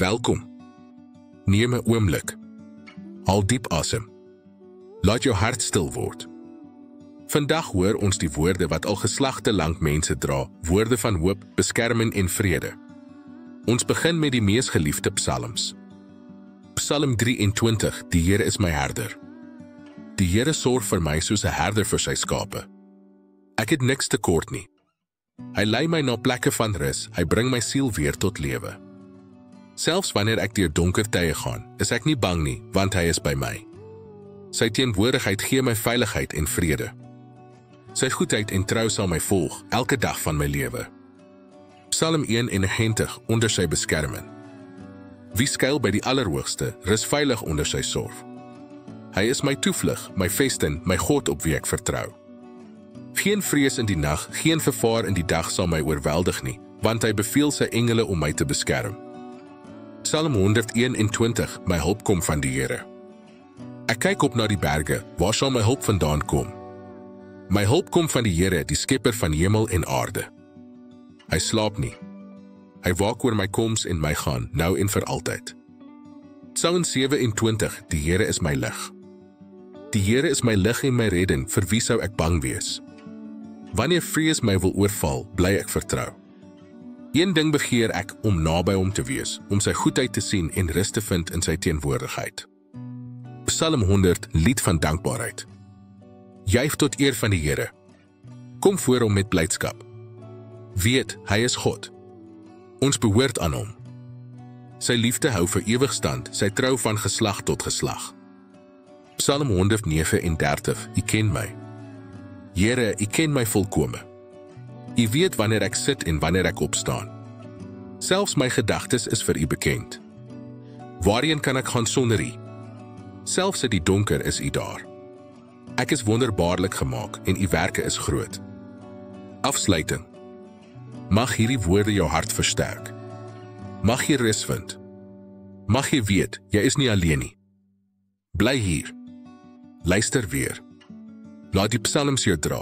Welkom. Neem 'n oomblik. Haal diep asem. Laat jou hart stil word. Vandag hoor ons die woorde wat al geslagte lank mense dra, woorde van hoop, beskerming en vrede. Ons begin met die mees geliefde psalms. Psalm 23, die Here is my herder. Die Here sorg vir my soos 'n herder vir sy skape. Ek het niks tekort nie. Hy lei my na plekke van rus, hy bring my siel weer tot lewe. Selfs wanneer ek deur donker tye gaan, is ek nie bang nie, want hy is by my. Sy teenwoordigheid gee my veiligheid en vrede. Sy goedheid en trou sal my volg, elke dag van my lewe. Psalm 91, onder sy beskerming. Wie skuil by die Allerhoogste, rus veilig onder sy sorg. Hy is my toevlug, my vesting, my God op wie ek vertrou. Geen vrees in die nag, geen gevaar in die dag sal my oorweldig nie, want hy beveel sy engele om my te beskerm. Psalm 121, my hulp kom van die Here. Ek kyk op na die berge, waar sal my hulp vandaan kom? My hulp kom van die Here, die skepper van hemel en aarde. Hy slaap nie. Hy waak oor my koms en my gaan, nou en vir altyd. Psalm 27, die Here is my lig. Die Here is my lig en my redding, vir wie sou ek bang wees? Wanneer vrees my wil oorval, bly ek vertrou. Een ding begeer ek, om naby hom te wees, om sy goedheid te sien en rus te vind in sy teenwoordigheid. Psalm 100, lied van dankbaarheid. Juig tot eer van die Here. Kom voor hom met blydskap. Weet, hy is God. Ons behoort aan hom. Sy liefde hou vir ewig stand, sy trou van geslag tot geslag. Psalm 139, U ken my. Here, U ken my volkome. U weet wanneer ek sit en wanneer ek opstaan. Selfs my gedagtes is vir U bekend. Waarheen kan ek gaan sonder U? Selfs in die donker is U daar. Ek is wonderbaarlik gemaak en U werke is groot. Afsluiting. Mag hierdie woorde jou hart versterk. Mag jy rus vind. Mag jy weet, jy is nie alleen nie. Bly hier. Luister weer. Laat die psalms jou dra.